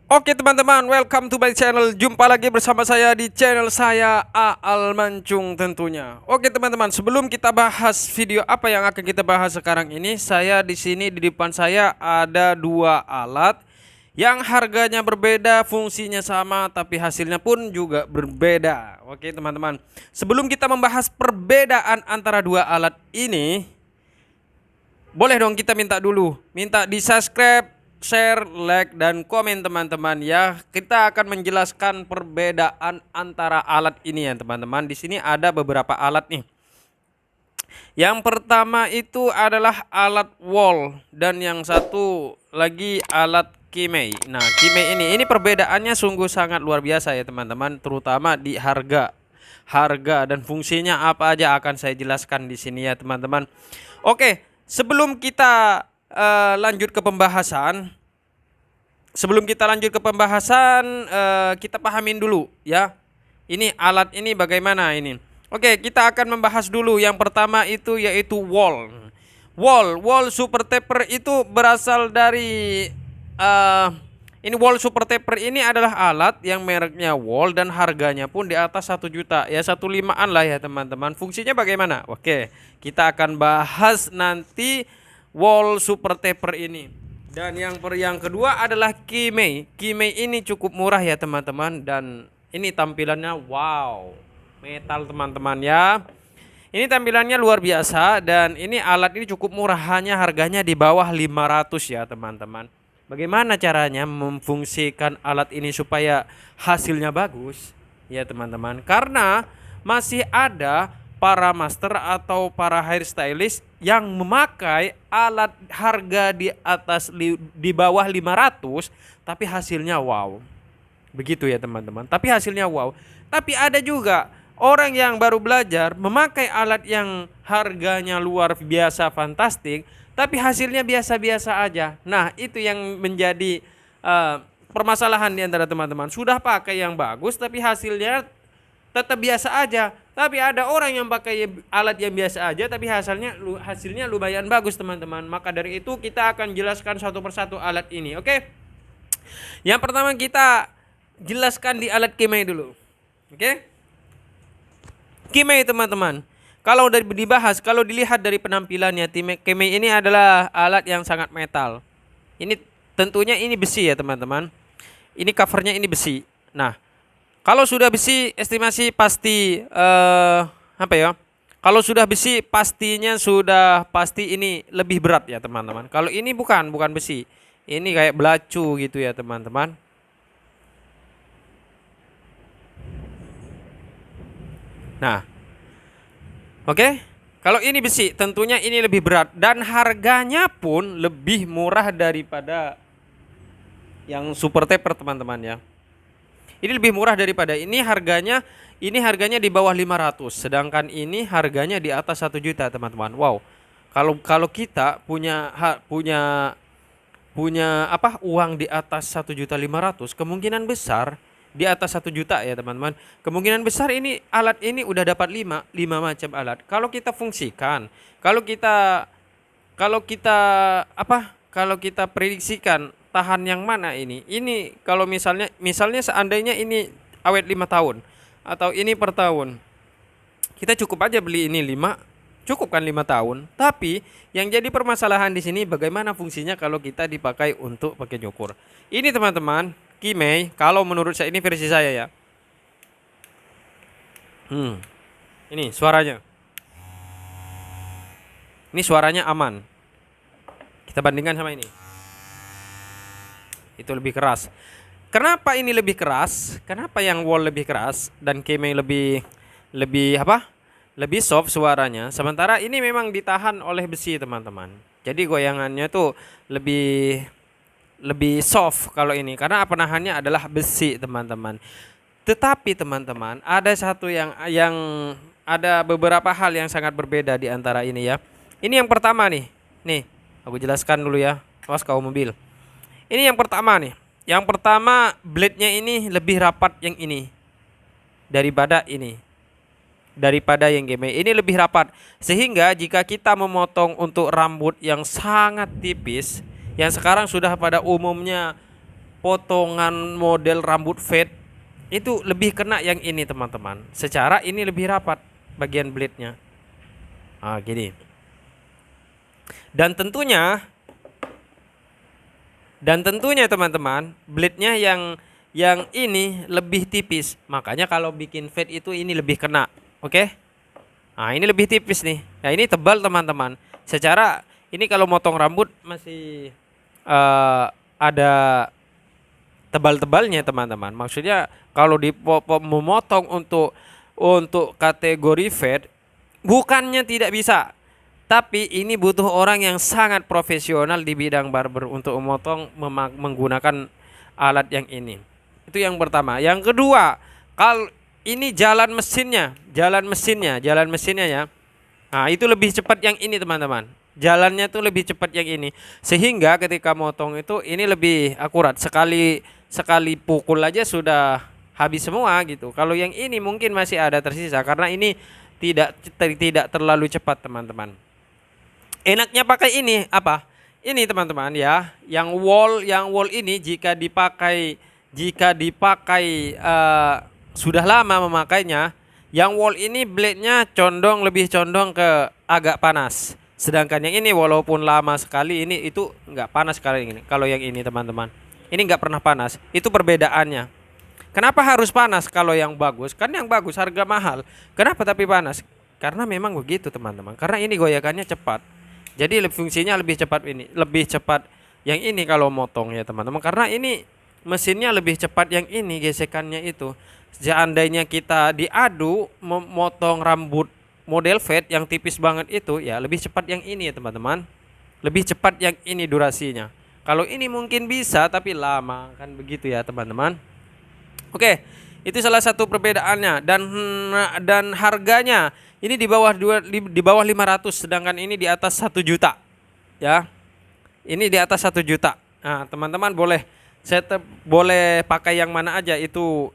Oke teman-teman, welcome to my channel. Jumpa lagi bersama saya di channel saya Aal Mancung tentunya. Oke teman-teman, sebelum kita bahas video apa yang akan kita bahas sekarang ini, saya di sini di depan saya ada dua alat yang harganya berbeda, fungsinya sama, tapi hasilnya pun juga berbeda. Oke teman-teman, sebelum kita membahas perbedaan antara dua alat ini, boleh dong kita minta di subscribe, share, like, dan komen teman-teman ya. Kita akan menjelaskan perbedaan antara alat ini ya teman-teman. Di sini ada beberapa alat nih. Yang pertama itu adalah alat wall dan yang satu lagi alat Kimei. Nah, Kimei ini perbedaannya sungguh sangat luar biasa ya teman-teman, terutama di harga. Harga dan fungsinya apa aja akan saya jelaskan di sini ya teman-teman. Oke, sebelum kita lanjut ke pembahasan, kita pahamin dulu ya. Ini alat ini bagaimana ini? Oke, kita akan membahas dulu. Yang pertama itu yaitu wall. Wall super taper itu berasal dari ini wall super taper ini adalah alat yang mereknya wall dan harganya pun di atas 1 juta ya, 1,5-an lah ya teman-teman. Fungsinya bagaimana? Oke, kita akan bahas nanti wall super taper ini. Dan yang kedua adalah Kimei. Kimei ini cukup murah ya teman-teman, dan ini tampilannya wow, metal teman-teman ya. Ini tampilannya luar biasa dan ini alat ini cukup murah, hanya harganya di bawah 500 ya teman-teman. Bagaimana caranya memfungsikan alat ini supaya hasilnya bagus ya teman-teman? Karena masih ada para master atau para hairstylist yang memakai alat harga di bawah 500 tapi hasilnya wow. Begitu ya teman-teman. Tapi hasilnya wow. Tapi ada juga orang yang baru belajar memakai alat yang harganya luar biasa fantastik tapi hasilnya biasa-biasa aja. Nah, itu yang menjadi permasalahan di antara teman-teman. Sudah pakai yang bagus tapi hasilnya tetap biasa aja. Tapi ada orang yang pakai alat yang biasa aja tapi hasilnya lumayan bagus teman-teman. Maka dari itu kita akan jelaskan satu persatu alat ini. Oke. Yang pertama kita jelaskan di alat Kimei dulu. Oke. Kimei teman-teman, kalau kalau dilihat dari penampilannya, Kimei ini adalah alat yang sangat metal. Ini tentunya ini besi ya teman-teman. Ini covernya ini besi. Nah, kalau sudah besi, estimasi pasti apa ya? Kalau sudah besi pastinya sudah pasti ini lebih berat ya teman-teman. Kalau ini bukan besi. Ini kayak belacu gitu ya teman-teman. Nah, oke. Kalau ini besi, tentunya ini lebih berat dan harganya pun lebih murah daripada yang super taper teman-teman ya. Ini lebih murah daripada ini harganya di bawah 500, sedangkan ini harganya di atas 1 juta teman-teman. Wow. Kalau kita punya uang di atas 1.500.000, kemungkinan besar di atas 1 juta ya teman-teman. Kemungkinan besar ini alat ini udah dapat 5 macam alat. Kalau kita fungsikan, kalau kita prediksikan tahan yang mana ini kalau misalnya seandainya ini awet 5 tahun atau ini per tahun, kita cukup aja beli ini 5, cukup kan 5 tahun. Tapi yang jadi permasalahan di sini bagaimana fungsinya kalau kita dipakai untuk pakai nyukur. Ini teman-teman, Kimei, kalau menurut saya ini versi saya ya. Ini suaranya. Ini suaranya aman. Kita bandingkan sama ini. Itu lebih keras. Kenapa ini lebih keras? Kenapa yang wall lebih keras dan Kimei lebih soft suaranya? Sementara ini memang ditahan oleh besi teman-teman. Jadi goyangannya tuh lebih soft kalau ini karena penahannya adalah besi teman-teman. Tetapi teman-teman, ada ada beberapa hal yang sangat berbeda di antara ini ya. Ini yang pertama nih. Nih, aku jelaskan dulu ya. Awas kau mobil. Ini yang pertama nih. Yang pertama, blade-nya ini lebih rapat yang ini daripada yang Kimei. Ini lebih rapat sehingga jika kita memotong untuk rambut yang sangat tipis, yang sekarang sudah pada umumnya potongan model rambut fade itu lebih kena yang ini teman-teman. Secara ini lebih rapat bagian blade-nya. Gini. Dan tentunya teman-teman, blade-nya yang ini lebih tipis. Makanya kalau bikin fade itu ini lebih kena. Oke? Ini lebih tipis nih. Nah, ini tebal teman-teman. Secara ini kalau motong rambut masih ada tebal-tebalnya teman-teman. Maksudnya kalau memotong untuk kategori fade bukannya tidak bisa, tapi ini butuh orang yang sangat profesional di bidang barber untuk memotong menggunakan alat yang ini. Itu yang pertama. Yang kedua, kalau ini jalan mesinnya ya. Itu lebih cepat yang ini teman-teman. Jalannya tuh lebih cepat yang ini. Sehingga ketika motong itu ini lebih akurat. Sekali pukul aja sudah habis semua gitu. Kalau yang ini mungkin masih ada tersisa karena ini tidak terlalu cepat teman-teman. Enaknya pakai ini apa? Ini teman-teman ya, yang wall ini jika dipakai sudah lama memakainya, yang wall ini blade-nya lebih condong ke agak panas. Sedangkan yang ini walaupun lama sekali ini itu nggak panas sekali ini. Kalau yang ini teman-teman, ini nggak pernah panas. Itu perbedaannya. Kenapa harus panas kalau yang bagus? Kan yang bagus harga mahal. Kenapa tapi panas? Karena memang begitu teman-teman. Karena ini goyakannya cepat. Jadi fungsinya lebih cepat ini. Lebih cepat yang ini kalau motong ya teman-teman. Karena ini mesinnya lebih cepat yang ini gesekannya itu. Seandainya kita diadu memotong rambut model fade yang tipis banget itu ya lebih cepat yang ini ya teman-teman. Lebih cepat yang ini durasinya. Kalau ini mungkin bisa tapi lama kan begitu ya teman-teman. Oke, itu salah satu perbedaannya dan harganya ini di bawah 500 sedangkan ini di atas 1 juta. Ya. Ini di atas 1 juta. Nah, teman-teman boleh pakai yang mana aja itu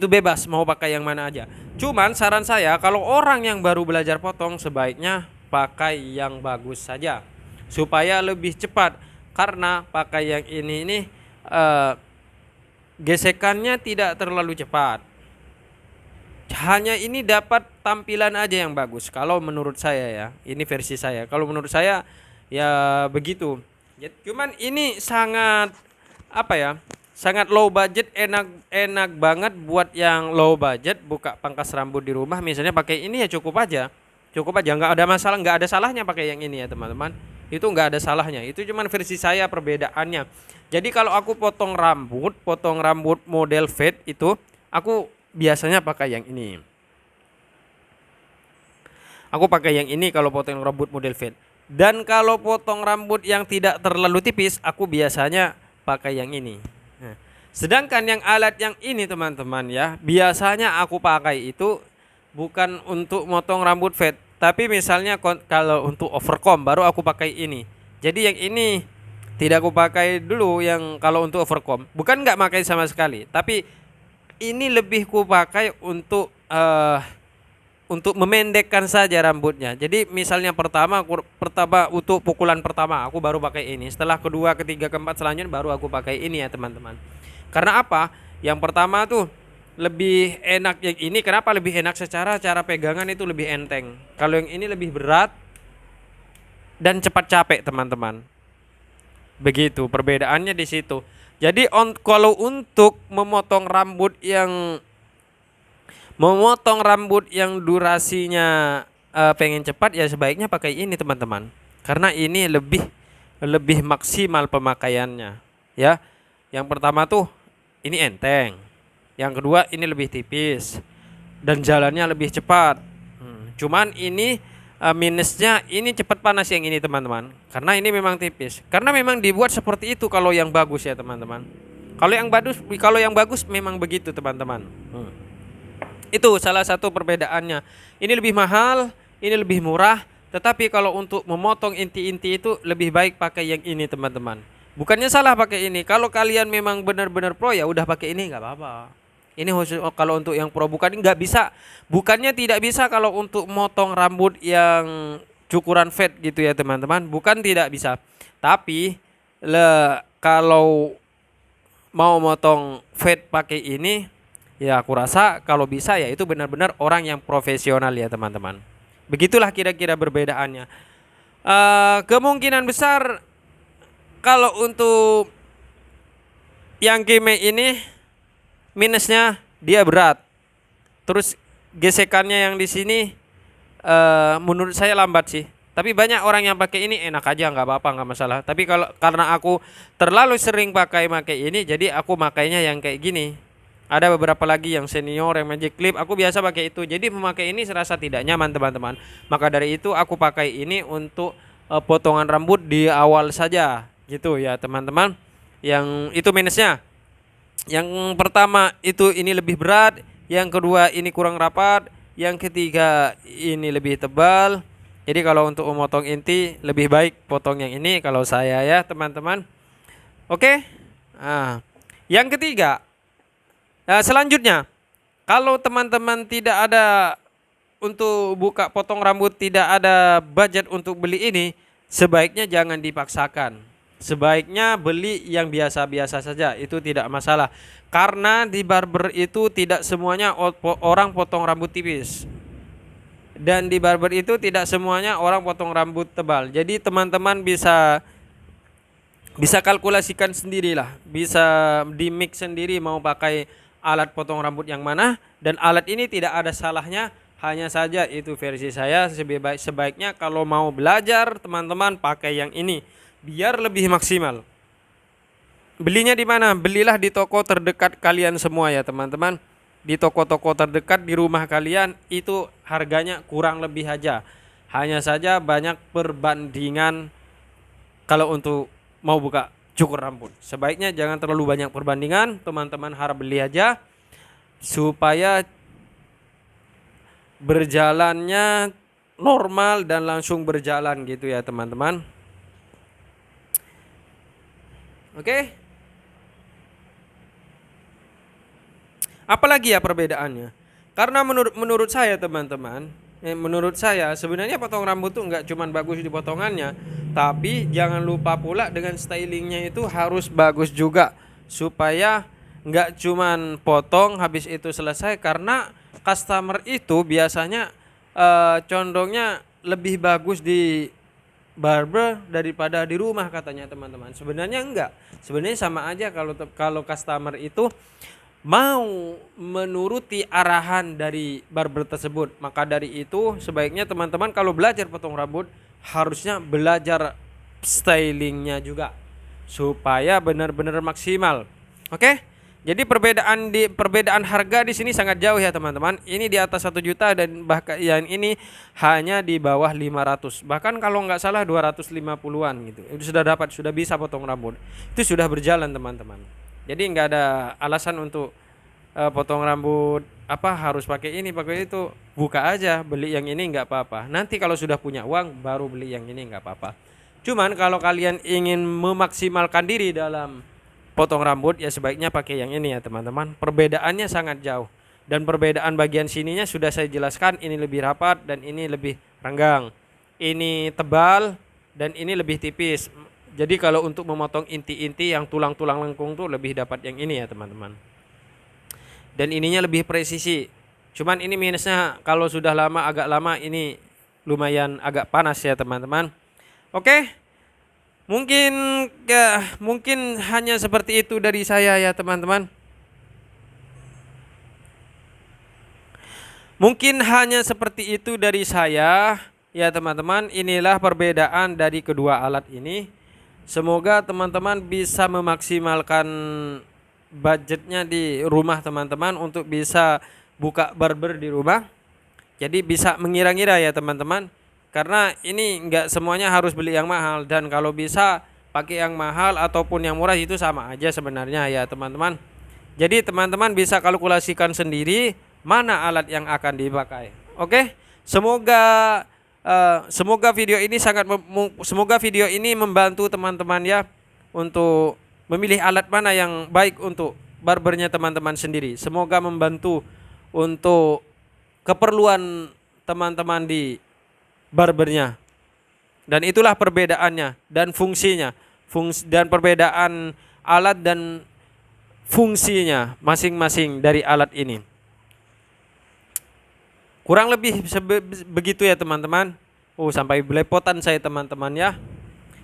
bebas mau pakai yang mana aja. Cuman saran saya kalau orang yang baru belajar potong sebaiknya pakai yang bagus saja supaya lebih cepat karena pakai yang ini gesekannya tidak terlalu cepat. Hanya ini dapat tampilan aja yang bagus. Kalau menurut saya ya, ini versi saya. Kalau menurut saya ya begitu. Cuman ini sangat sangat low budget, enak banget buat yang low budget buka pangkas rambut di rumah. Misalnya pakai ini ya cukup aja, nggak ada masalah, nggak ada salahnya pakai yang ini ya teman-teman. Itu nggak ada salahnya. Itu cuman versi saya perbedaannya. Jadi kalau aku potong rambut model fade itu aku biasanya pakai yang ini. Aku pakai yang ini kalau potong rambut model fade. Dan kalau potong rambut yang tidak terlalu tipis, aku biasanya pakai yang ini. Nah, sedangkan yang alat yang ini teman-teman ya, biasanya aku pakai itu bukan untuk motong rambut fade, tapi misalnya kalau untuk overcomb baru aku pakai ini. Jadi yang ini tidak aku pakai dulu yang kalau untuk overcomb. Bukan nggak pakai sama sekali, tapi ini lebih ku pakai untuk memendekkan saja rambutnya. Jadi misalnya pertama untuk pukulan pertama aku baru pakai ini. Setelah kedua, ketiga, keempat selanjutnya baru aku pakai ini ya teman-teman. Karena apa? Yang pertama tuh lebih enak yang ini. Kenapa lebih enak? Cara pegangan itu lebih enteng. Kalau yang ini lebih berat dan cepat capek teman-teman. Begitu perbedaannya di situ. Jadi kalau untuk memotong rambut yang durasinya pengen cepat ya sebaiknya pakai ini teman-teman. Karena ini lebih maksimal pemakaiannya. Ya. Yang pertama tuh ini enteng. Yang kedua ini lebih tipis dan jalannya lebih cepat. Cuman ini minusnya ini cepat panas yang ini teman-teman. Karena ini memang tipis. Karena memang dibuat seperti itu kalau yang bagus ya teman-teman. Kalau yang bagus memang begitu teman-teman. Itu salah satu perbedaannya. Ini lebih mahal, ini lebih murah. Tetapi kalau untuk memotong inti-inti itu lebih baik pakai yang ini teman-teman. Bukannya salah pakai ini. Kalau kalian memang benar-benar pro ya udah pakai ini nggak apa-apa. Ini khusus kalau untuk yang pro, bukan nggak bisa. Bukannya tidak bisa kalau untuk motong rambut yang cukuran fade gitu ya teman-teman. Bukan tidak bisa. Tapi kalau mau motong fade pakai ini, ya aku rasa kalau bisa ya itu benar-benar orang yang profesional ya teman-teman. Begitulah kira-kira perbedaannya. Kemungkinan besar kalau untuk yang Kime ini minusnya dia berat. Terus gesekannya yang di sini menurut saya lambat sih. Tapi banyak orang yang pakai ini enak aja, nggak apa-apa, nggak masalah. Tapi kalau karena aku terlalu sering pakai ini, jadi aku makainya yang kayak gini. Ada beberapa lagi yang senior yang magic clip, aku biasa pakai itu. Jadi memakai ini serasa tidak nyaman teman-teman. Maka dari itu aku pakai ini untuk potongan rambut di awal saja, gitu ya teman-teman. Yang itu minusnya. Yang pertama itu ini lebih berat, yang kedua ini kurang rapat, yang ketiga ini lebih tebal. Jadi kalau untuk memotong inti lebih baik potong yang ini kalau saya ya teman-teman. Oke. Nah, yang ketiga, selanjutnya kalau teman-teman tidak ada untuk buka potong rambut, tidak ada budget untuk beli ini, sebaiknya jangan dipaksakan. Sebaiknya beli yang biasa-biasa saja, itu tidak masalah. Karena di barber itu tidak semuanya orang potong rambut tipis. Dan di barber itu tidak semuanya orang potong rambut tebal. Jadi teman-teman bisa kalkulasikan sendirilah, bisa di mix sendiri mau pakai alat potong rambut yang mana. Dan alat ini tidak ada salahnya, hanya saja itu versi saya sebaiknya kalau mau belajar teman-teman pakai yang ini biar lebih maksimal. Belinya di mana? Belilah di toko terdekat kalian semua ya teman-teman. Di toko-toko terdekat di rumah kalian itu harganya kurang lebih aja. Hanya saja banyak perbandingan kalau untuk mau buka cukur rambut. Sebaiknya jangan terlalu banyak perbandingan, teman-teman harap beli aja supaya berjalannya normal dan langsung berjalan gitu ya teman-teman. Oke. Apalagi ya perbedaannya? Karena menurut saya teman-teman, menurut saya sebenarnya potong rambut tuh nggak cuma bagus di potongannya, tapi jangan lupa pula dengan stylingnya itu harus bagus juga supaya nggak cuman potong habis itu selesai. Karena customer itu biasanya condongnya lebih bagus di barber daripada di rumah katanya teman-teman. Sebenarnya enggak. Sebenarnya sama aja kalau customer itu mau menuruti arahan dari barber tersebut. Maka dari itu sebaiknya teman-teman kalau belajar potong rambut harusnya belajar stylingnya juga supaya benar-benar maksimal. Oke? Jadi perbedaan harga di sini sangat jauh ya teman-teman. Ini di atas 1 juta dan bahkan yang ini hanya di bawah 500. Bahkan kalau nggak salah 250-an gitu. Itu sudah bisa potong rambut. Itu sudah berjalan teman-teman. Jadi nggak ada alasan untuk potong rambut harus pakai ini pakai itu. Buka aja beli yang ini nggak apa-apa. Nanti kalau sudah punya uang baru beli yang ini nggak apa-apa. Cuman kalau kalian ingin memaksimalkan diri dalam potong rambut ya sebaiknya pakai yang ini ya teman-teman. Perbedaannya sangat jauh. Dan perbedaan bagian sininya sudah saya jelaskan. Ini lebih rapat dan ini lebih renggang. Ini tebal dan ini lebih tipis. Jadi kalau untuk memotong inti-inti yang tulang-tulang lengkung tuh lebih dapat yang ini ya teman-teman. Dan ininya lebih presisi. Cuman ini minusnya kalau sudah agak lama ini lumayan agak panas ya teman-teman. Oke. Mungkin hanya seperti itu dari saya ya teman-teman. Mungkin hanya seperti itu dari saya ya teman-teman. Inilah perbedaan dari kedua alat ini. Semoga teman-teman bisa memaksimalkan budgetnya di rumah teman-teman untuk bisa buka barber di rumah. Jadi bisa mengira-ngira ya teman-teman. Karena ini enggak semuanya harus beli yang mahal. Dan kalau bisa pakai yang mahal ataupun yang murah itu sama aja sebenarnya ya teman-teman. Jadi teman-teman bisa kalkulasikan sendiri mana alat yang akan dipakai. Oke. Semoga video ini membantu teman-teman ya untuk memilih alat mana yang baik untuk barbernya teman-teman sendiri. Semoga membantu untuk keperluan teman-teman di barbernya. Dan itulah perbedaannya dan fungsinya. Dan perbedaan alat dan fungsinya masing-masing dari alat ini. Kurang lebih begitu ya teman-teman. Sampai belepotan saya teman-teman ya.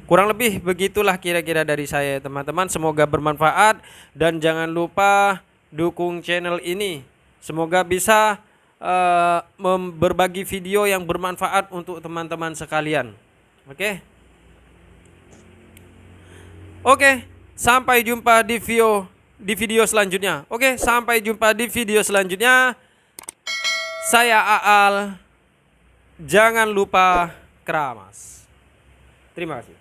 Kurang lebih begitulah kira-kira dari saya teman-teman. Semoga bermanfaat dan jangan lupa dukung channel ini. Semoga bisa berbagi video yang bermanfaat untuk teman-teman sekalian. Oke, sampai jumpa di video selanjutnya. Sampai jumpa di video selanjutnya. Saya Aal. Jangan lupa keramas. Terima kasih.